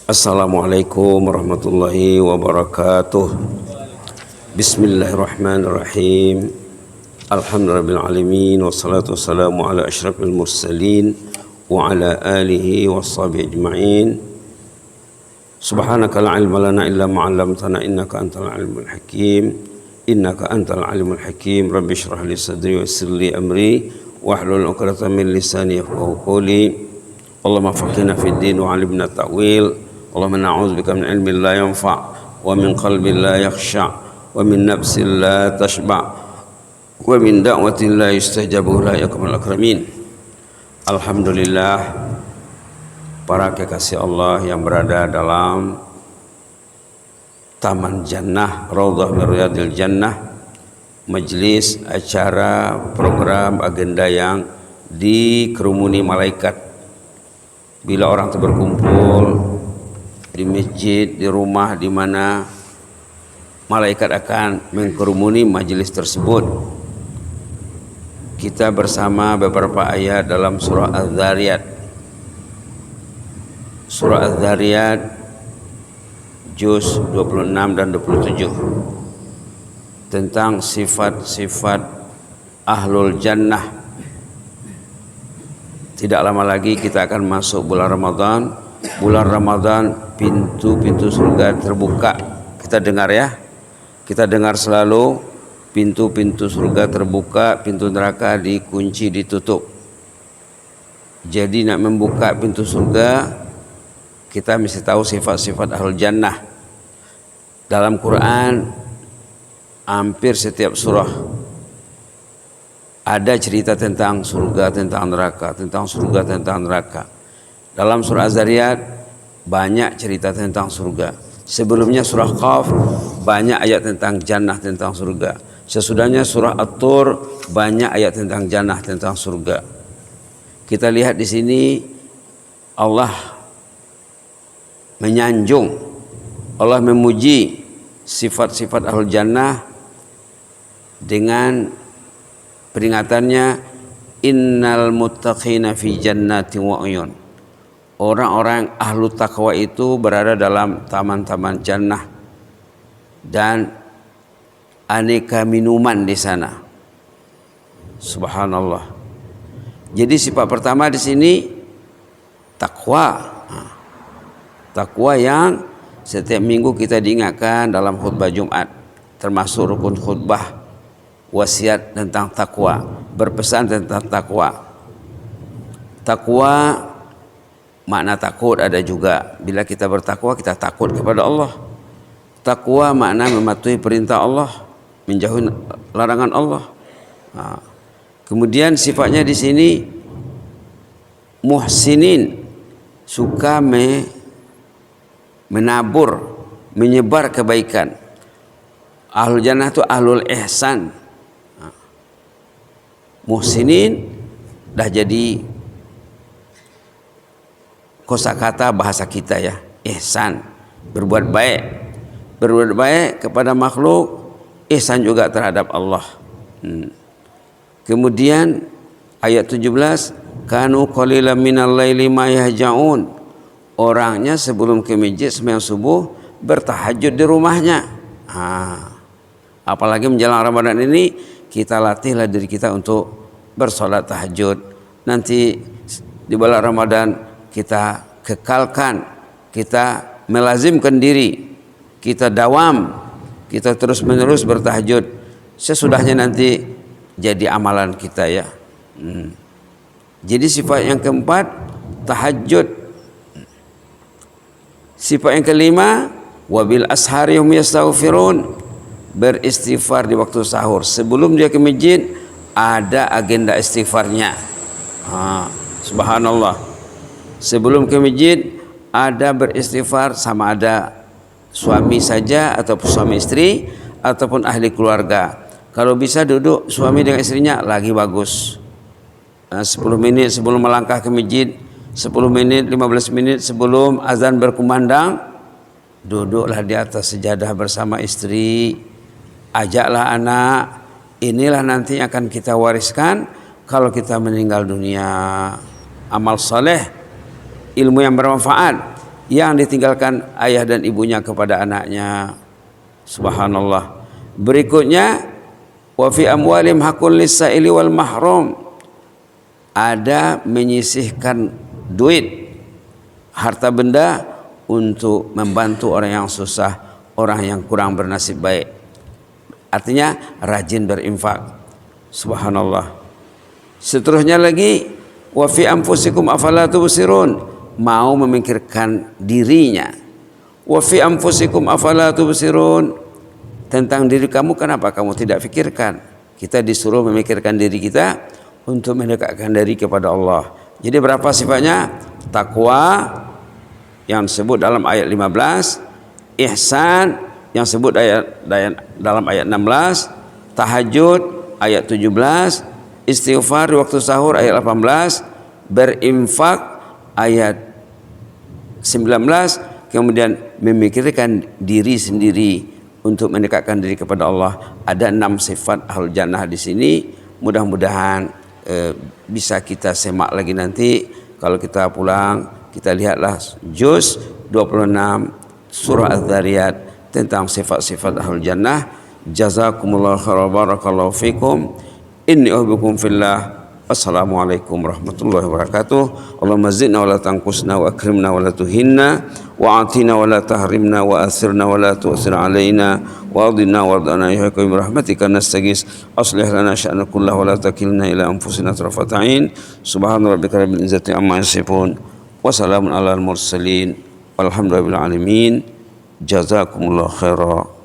Assalamualaikum warahmatullahi wabarakatuh. Bismillahirrahmanirrahim. Alhamdulillahirrahmanirrahim. Wassalatu wassalamu ala asyrafil mursalin wa ala alihi washabihi ajma'in. Subhanaka la ilma lana illa ma 'allamtana innaka antal alimul hakim. Innaka antal alimul hakim. Rabbi shrah li sadri wa yassir li amri wahlul 'uqdatam min lisani yafqahu qawli. Allahumma faqihna fid din wa 'allimna ta'wil. Allahumma na'udzubika min ilmin la yanfa' wa min qalbin la yakhsha' wa min nafsin la tashba' wa min da'watin la yustajabu la yakmal akramin. Alhamdulillah, para kekasih Allah yang berada dalam Taman Jannah, Raudhah min Riyadil Jannah, majelis, acara, program, agenda yang dikerumuni malaikat. Bila orang itu berkumpul di masjid, di rumah, di mana malaikat akan mengkerumuni majelis tersebut. Kita bersama beberapa ayat dalam surah Az-Zariyat. Surah Az-Zariyat juz 26 dan 27 tentang sifat-sifat ahlul jannah. Tidak lama lagi kita akan masuk bulan Ramadan. Bulan Ramadan, pintu-pintu surga terbuka. Kita dengar ya, kita dengar selalu pintu-pintu surga terbuka, pintu neraka dikunci, ditutup. Jadi nak membuka pintu surga, kita mesti tahu sifat-sifat ahlul jannah. Dalam Quran, hampir setiap surah ada cerita tentang surga, tentang neraka, tentang surga, tentang neraka. Dalam surah Az-Zariyat banyak cerita tentang surga. Sebelumnya surah Qaf banyak ayat tentang jannah, tentang surga. Sesudahnya surah At-Tur banyak ayat tentang jannah, tentang surga. Kita lihat di sini Allah menyanjung, Allah memuji sifat-sifat ahlul jannah dengan peringatannya, innal muttaqina fi jannatin wa uyun. Orang-orang ahlu taqwa itu berada dalam taman-taman jannah dan aneka minuman di sana. Subhanallah. Jadi sifat pertama di sini takwa. Takwa yang setiap minggu kita diingatkan dalam khutbah Jumat, termasuk rukun khutbah, wasiat tentang takwa, berpesan tentang takwa. Takwa, makna takut ada juga. Bila kita bertakwa, kita takut kepada Allah. Takwa makna mematuhi perintah Allah, menjauhi larangan Allah. Kemudian sifatnya di sini muhsinin, suka menabur, menyebar kebaikan. Ahlul jannah itu ahlul ihsan. Muhsinin dah jadi kosakata bahasa kita ya, ihsan, berbuat baik. Berbuat baik kepada makhluk, ihsan juga terhadap Allah. Kemudian ayat 17, kanu qalilan minal laili ma yahja'un. Orangnya sebelum ke masjid sembahyang subuh bertahajud di rumahnya. Apalagi menjelang Ramadan ini, kita latihlah diri kita untuk bersolat tahajud. Nanti di bulan Ramadan kita kekalkan, kita melazimkan diri, kita dawam, kita terus menerus bertahajud. Sesudahnya nanti jadi amalan kita ya. Jadi sifat yang keempat tahajud. Sifat yang kelima wabil ashari hum yastaghfirun, beristighfar di waktu sahur. Sebelum dia ke masjid ada agenda istighfarnya. Subhanallah. Sebelum ke masjid ada beristighfar, sama ada suami saja ataupun suami istri ataupun ahli keluarga. Kalau bisa duduk suami dengan istrinya lagi bagus. 10 menit sebelum melangkah ke masjid, 10 menit, 15 menit sebelum azan berkumandang, duduklah di atas sejadah bersama istri. Ajaklah anak, inilah nanti akan kita wariskan kalau kita meninggal dunia. Amal soleh, ilmu yang bermanfaat. yang ditinggalkan ayah dan ibunya kepada anaknya. Subhanallah. Berikutnya, wa fi amwalim hakul lis-sa'ili wal mahrum. Ada menyisihkan duit, harta benda untuk membantu orang yang susah, orang yang kurang bernasib baik. Artinya rajin berinfak. Subhanallah. Seterusnya lagi, wa fi anfusikum afala tubsirun, mau memikirkan dirinya. Wa fi anfusikum afala tubsirun, tentang diri kamu kenapa kamu tidak fikirkan? Kita disuruh memikirkan diri kita untuk mendekatkan diri kepada Allah. Jadi berapa sifatnya? Takwa yang disebut dalam ayat 15, ihsan yang disebut dalam ayat 16, tahajud ayat 17, istighfar di waktu sahur ayat 18, berinfak ayat 19, kemudian memikirkan diri sendiri untuk mendekatkan diri kepada Allah. Ada 6 sifat ahlul jannah di sini. Mudah-mudahan bisa kita semak lagi nanti. Kalau kita pulang, kita lihatlah juz 26 surah Az-Zariyat tentang sifat-sifat ahlul jannah. Jazakumullahu khairan, barakallahu fikum. Inni uhibbukum fillah. Assalamualaikum warahmatullahi wabarakatuh. Allahumma zidna wa la tanqusna wa akrimna wa la tuhinna wa atina wa la tahrimna wa asirna wa la tu'sir alaina wa adina wa adana ya hakim rahmatika nastaghis aslih lana sya'na kullahu wa la takilna ila anfusina tarfata ain. Subhana rabbika rabbil izzati amma yasifun wa salamun alal mursalin walhamdulillahi alamin. Jazakumullahu khairan.